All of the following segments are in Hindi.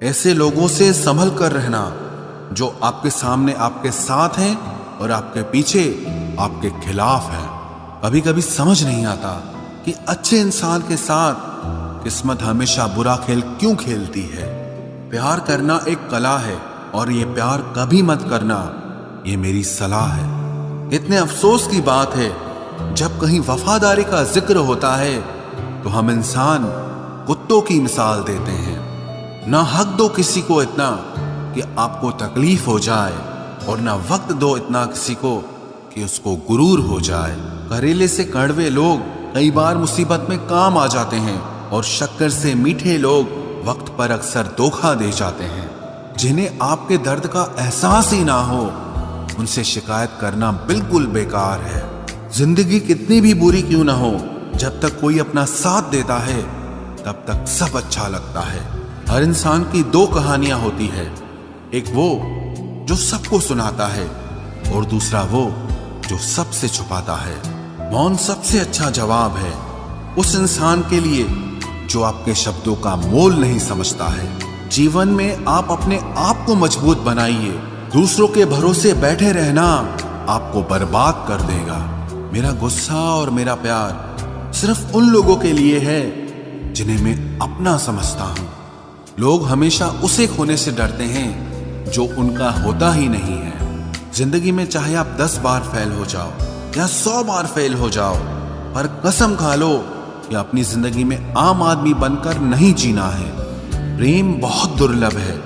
ऐसे लोगों से संभल कर रहना जो आपके सामने आपके साथ हैं और आपके पीछे आपके खिलाफ हैं। कभी कभी समझ नहीं आता कि अच्छे इंसान के साथ किस्मत हमेशा बुरा खेल क्यों खेलती है। प्यार करना एक कला है और ये प्यार कभी मत करना, ये मेरी सलाह है। इतने अफसोस की बात है जब कहीं वफादारी का जिक्र होता है तो हम इंसान कुत्तों की मिसाल देते हैं। ना हक दो किसी को इतना कि आपको तकलीफ हो जाए और ना वक्त दो इतना किसी को कि उसको गुरूर हो जाए। करेले से कड़वे लोग कई बार मुसीबत में काम आ जाते हैं और शक्कर से मीठे लोग वक्त पर अक्सर धोखा दे जाते हैं। जिन्हें आपके दर्द का एहसास ही ना हो उनसे शिकायत करना बिल्कुल बेकार है। जिंदगी कितनी भी बुरी क्यों ना हो, जब तक कोई अपना साथ देता है तब तक सब अच्छा लगता है। हर इंसान की दो कहानियां होती है, एक वो जो सबको सुनाता है और दूसरा वो जो सबसे छुपाता है। मौन सबसे अच्छा जवाब है उस इंसान के लिए जो आपके शब्दों का मोल नहीं समझता है। जीवन में आप अपने आप को मजबूत बनाइए, दूसरों के भरोसे बैठे रहना आपको बर्बाद कर देगा। मेरा गुस्सा और मेरा प्यार सिर्फ उन लोगों के लिए है जिन्हें मैं अपना समझता हूं। लोग हमेशा उसे खोने से डरते हैं जो उनका होता ही नहीं है। जिंदगी में चाहे आप 10 बार फेल हो जाओ या 100 बार फेल हो जाओ, पर कसम खा लो कि अपनी जिंदगी में आम आदमी बनकर नहीं जीना है। प्रेम बहुत दुर्लभ है,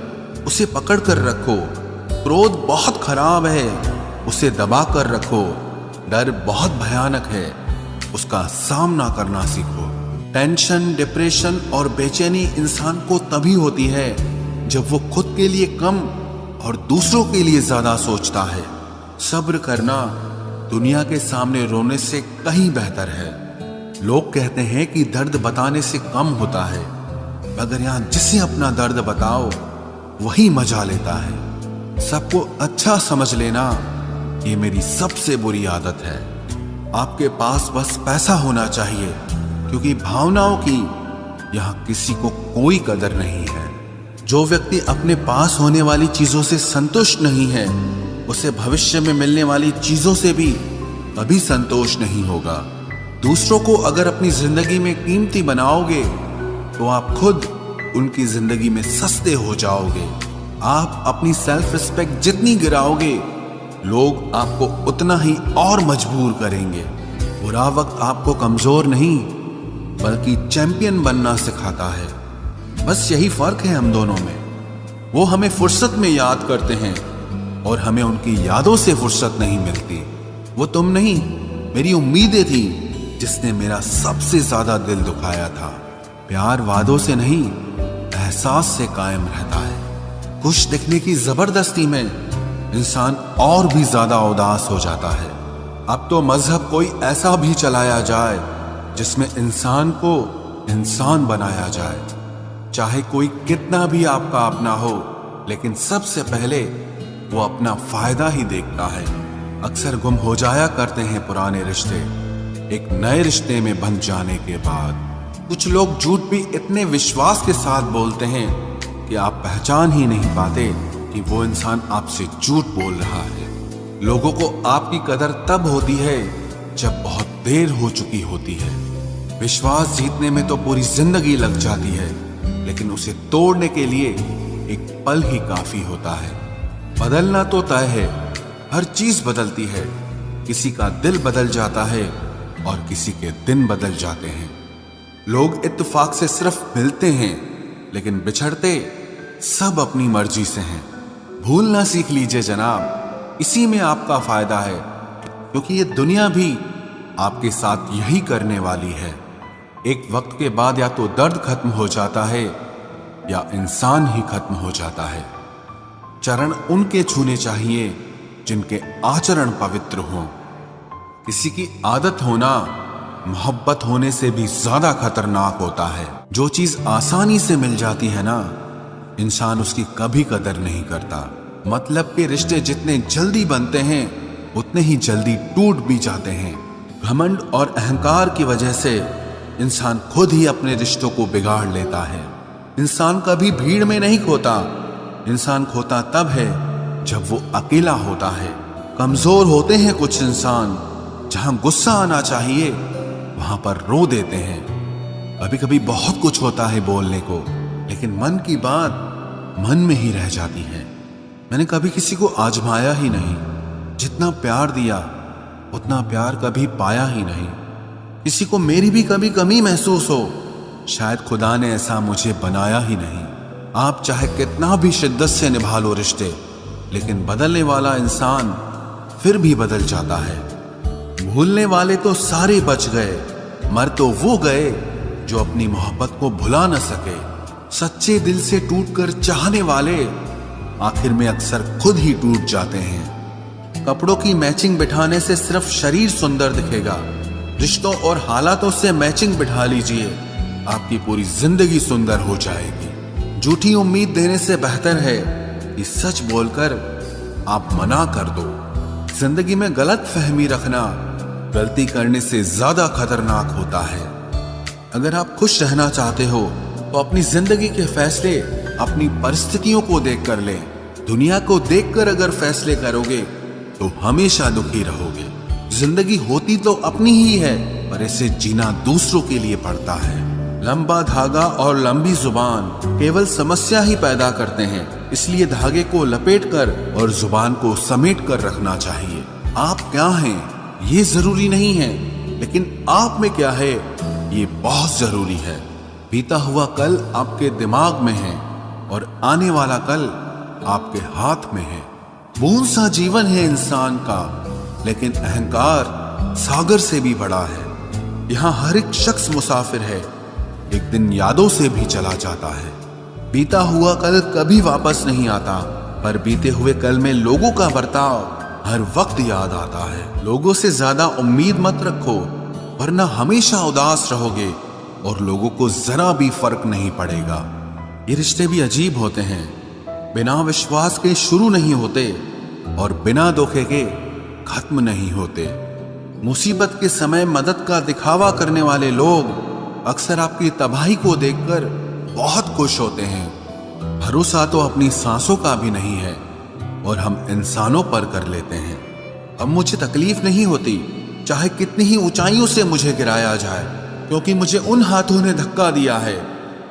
उसे पकड़ कर रखो। क्रोध बहुत खराब है, उसे दबा कर रखो। डर बहुत भयानक है, उसका सामना करना सीखो। टेंशन, डिप्रेशन और बेचैनी इंसान को तभी होती है जब वो खुद के लिए कम और दूसरों के लिए ज्यादा सोचता है। सब्र करना दुनिया के सामने रोने से कहीं बेहतर है। लोग कहते हैं कि दर्द बताने से कम होता है, मगर यहां जिसे अपना दर्द बताओ वही मजा लेता है। सबको अच्छा समझ लेना ये मेरी सबसे बुरी आदत है। आपके पास बस पैसा होना चाहिए, क्योंकि भावनाओं की यहां किसी को कोई कदर नहीं है। जो व्यक्ति अपने पास होने वाली चीजों से संतुष्ट नहीं है, उसे भविष्य में मिलने वाली चीजों से भी कभी संतोष नहीं होगा। दूसरों को अगर अपनी जिंदगी में कीमती बनाओगे तो आप खुद उनकी जिंदगी में सस्ते हो जाओगे। आप अपनी सेल्फ रिस्पेक्ट जितनी गिराओगे, लोग आपको उतना ही और मजबूर करेंगे। बुरा वक्त आपको कमजोर नहीं बल्कि चैंपियन बनना सिखाता है। बस यही फर्क है हम दोनों में। वो हमें फुर्सत में याद करते हैं और हमें उनकी यादों से फुर्सत नहीं मिलती। वो तुम नहीं, मेरी उम्मीदें थी जिसने मेरा सबसे ज्यादा दिल दुखाया था। प्यार वादों से नहीं, एहसास से कायम रहता है। खुश दिखने की जबरदस्ती में इंसान और भी ज्यादा उदास हो जाता है। अब तो मजहब कोई ऐसा भी चलाया जाए जिसमें इंसान को इंसान बनाया जाए। चाहे कोई कितना भी आपका अपना हो, लेकिन सबसे पहले वो अपना फायदा ही देखता है। अक्सर गुम हो जाया करते हैं पुराने रिश्ते एक नए रिश्ते में बंध जाने के बाद। कुछ लोग झूठ भी इतने विश्वास के साथ बोलते हैं कि आप पहचान ही नहीं पाते कि वो इंसान आपसे झूठ बोल रहा है। लोगों को आपकी कदर तब होती है जब बहुत देर हो चुकी होती है। विश्वास जीतने में तो पूरी जिंदगी लग जाती है, लेकिन उसे तोड़ने के लिए एक पल ही काफी होता है। बदलना तो तय है, हर चीज बदलती है। किसी का दिल बदल जाता है और किसी के दिन बदल जाते हैं। लोग इत्तेफाक से सिर्फ मिलते हैं, लेकिन बिछड़ते सब अपनी मर्जी से हैं। भूलना सीख लीजिए जनाब, इसी में आपका फायदा है, क्योंकि ये दुनिया भी आपके साथ यही करने वाली है। एक वक्त के बाद या तो दर्द खत्म हो जाता है या इंसान ही खत्म हो जाता है। चरण उनके छूने चाहिए जिनके आचरण पवित्र हों। किसी की आदत होना मोहब्बत होने से भी ज्यादा खतरनाक होता है। जो चीज आसानी से मिल जाती है ना, इंसान उसकी कभी कदर नहीं करता। मतलब के रिश्ते जितने जल्दी बनते हैं उतने ही जल्दी टूट भी जाते हैं। घमंड और अहंकार की वजह से इंसान खुद ही अपने रिश्तों को बिगाड़ लेता है। इंसान कभी भीड़ में नहीं खोता, इंसान खोता तब है जब वो अकेला होता है। कमजोर होते हैं कुछ इंसान, जहां गुस्सा आना चाहिए वहां पर रो देते हैं। कभी कभी बहुत कुछ होता है बोलने को, लेकिन मन की बात मन में ही रह जाती है। मैंने कभी किसी को आजमाया ही नहीं, जितना प्यार दिया उतना प्यार कभी पाया ही नहीं। किसी को मेरी भी कभी कमी महसूस हो, शायद खुदा ने ऐसा मुझे बनाया ही नहीं। आप चाहे कितना भी शिद्दत से निभा लो रिश्ते, लेकिन बदलने वाला इंसान फिर भी बदल जाता है। भूलने वाले तो सारे बच गए, मर तो वो गए जो अपनी मोहब्बत को भुला न सके। सच्चे दिल से टूटकर चाहने वाले आखिर में अक्सर खुद ही टूट जाते हैं। कपड़ों की मैचिंग बिठाने से सिर्फ शरीर सुंदर दिखेगा, रिश्तों और हालातों से मैचिंग बिठा लीजिए, आपकी पूरी जिंदगी सुंदर हो जाएगी। झूठी उम्मीद देने से बेहतर है कि सच बोलकर आप मना कर दो। जिंदगी में गलत फहमी रखना गलती करने से ज्यादा खतरनाक होता है। अगर आप खुश रहना चाहते हो तो अपनी जिंदगी के फैसले अपनी परिस्थितियों को देखकर लें। दुनिया को देखकर अगर फैसले करोगे तो हमेशा दुखी रहोगे। जिंदगी होती तो अपनी ही है, पर इसे जीना दूसरों के लिए पड़ता है। लंबा धागा और लंबी जुबान केवल समस्या ही पैदा करते हैं, इसलिए धागे को लपेटकर और जुबान को समेट कर रखना चाहिए। आप क्या हैं ये जरूरी नहीं है, लेकिन आप में क्या है ये बहुत जरूरी है। बीता हुआ कल आपके दिमाग में है और आने वाला कल आपके हाथ में है। बूंद सा जीवन है इंसान का, लेकिन अहंकार सागर से भी बड़ा है। यहाँ हर एक शख्स मुसाफिर है, एक दिन यादों से भी चला जाता है। बीता हुआ कल कभी वापस नहीं आता, पर बीते हुए कल में लोगों का बर्ताव हर वक्त याद आता है। लोगों से ज्यादा उम्मीद मत रखो, वरना हमेशा उदास रहोगे और लोगों को जरा भी फर्क नहीं पड़ेगा। ये रिश्ते भी अजीब होते हैं, बिना विश्वास के शुरू नहीं होते और बिना धोखे के खत्म नहीं होते। मुसीबत के समय मदद का दिखावा करने वाले लोग अक्सर आपकी तबाही को देखकर बहुत खुश होते हैं। भरोसा तो अपनी सांसों का भी नहीं है और हम इंसानों पर कर लेते हैं। अब मुझे तकलीफ नहीं होती चाहे कितनी ही ऊंचाइयों से मुझे गिराया जाए, क्योंकि मुझे उन हाथों ने धक्का दिया है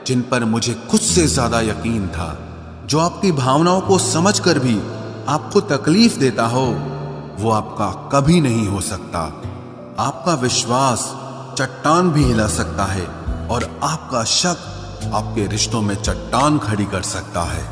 जिन पर मुझे खुद से ज्यादा यकीन था। जो आपकी भावनाओं को समझकर भी आपको तकलीफ देता हो, वो आपका कभी नहीं हो सकता। आपका विश्वास चट्टान भी हिला सकता है और आपका शक आपके रिश्तों में चट्टान खड़ी कर सकता है।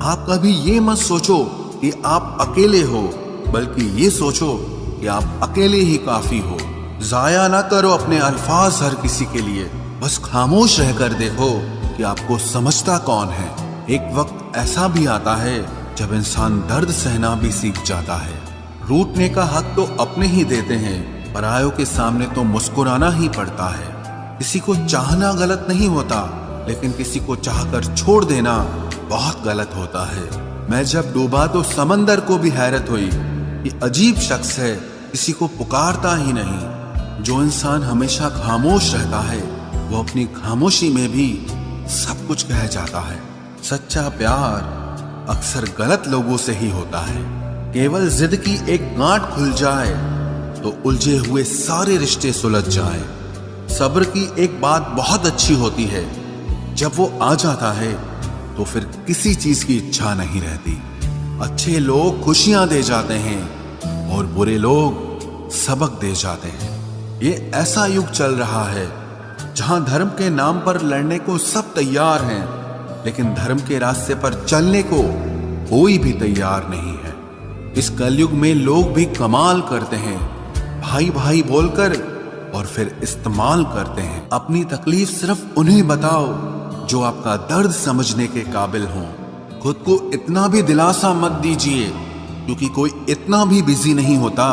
आप कभी ये मत सोचो कि आप अकेले हो, बल्कि ये सोचो कि आप अकेले ही काफी हो। जाया ना करो अपने अल्फाज हर किसी के लिए, बस खामोश रहकर देखो कि आपको समझता कौन है। एक वक्त ऐसा भी आता है जब इंसान दर्द सहना भी सीख जाता है। रूठने का हक तो अपने ही देते हैं, परायों के सामने तो मुस्कुराना ही पड़ता है। किसी को चाहना गलत नहीं होता, लेकिन किसी को चाहकर छोड़ देना बहुत गलत होता है। मैं जब डूबा तो समंदर को भी हैरत हुई, ये अजीब शख्स है, किसी को पुकारता ही नहीं। जो इंसान हमेशा खामोश रहता है, वो अपनी खामोशी में भी सब कुछ कह जाता है। सच्चा प्यार अक्सर गलत लोगों से ही होता है। केवल जिद की एक गांठ खुल जाए तो उलझे हुए सारे रिश्ते सुलझ जाएं। सब्र की एक बात बहुत अच्छी होती है, जब वो आ जाता है तो फिर किसी चीज की इच्छा नहीं रहती। अच्छे लोग खुशियां दे जाते हैं और बुरे लोग सबक दे जाते हैं। ये ऐसा युग चल रहा है जहां धर्म के नाम पर लड़ने को सब तैयार हैं, लेकिन धर्म के रास्ते पर चलने को कोई भी तैयार नहीं है। इस कलयुग में लोग भी कमाल करते हैं, भाई भाई बोलकर और फिर इस्तेमाल करते हैं। अपनी तकलीफ सिर्फ उन्हें बताओ जो आपका दर्द समझने के काबिल हों। खुद को इतना भी दिलासा मत दीजिए, क्योंकि कोई इतना भी बिजी नहीं होता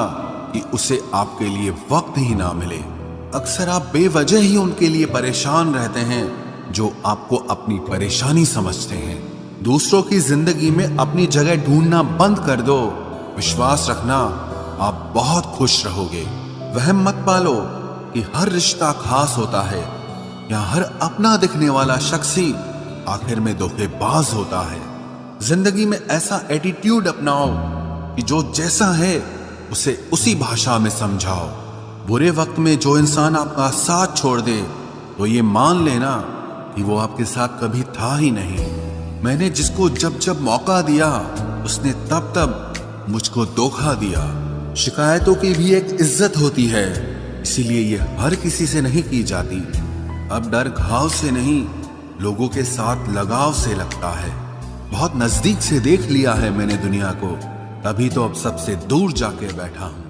कि उसे आपके लिए वक्त ही ना मिले। अक्सर आप बेवजह ही उनके लिए परेशान रहते हैं जो आपको अपनी परेशानी समझते हैं। दूसरों की जिंदगी में अपनी जगह ढूंढना बंद कर दो। विश्वास रखना, आप बहुत खुश रहोगे। वहम मत पालो कि हर रिश्ता खास होता है या हर अपना दिखने वाला शख्स ही आखिर में धोखेबाज होता है। जिंदगी में ऐसा एटीट्यूड अपनाओ कि जो जैसा है उसे उसी भाषा में समझाओ। बुरे वक्त में जो इंसान आपका साथ छोड़ दे तो ये मान लेना कि वो आपके साथ कभी था ही नहीं। मैंने जिसको जब जब मौका दिया उसने तब तब मुझको धोखा दिया। शिकायतों की भी एक इज्जत होती है, इसीलिए ये हर किसी से नहीं की जाती। अब डर घाव से नहीं, लोगों के साथ लगाव से लगता है। बहुत नजदीक से देख लिया है मैंने दुनिया को, तभी तो अब सबसे दूर जाके बैठा हूं।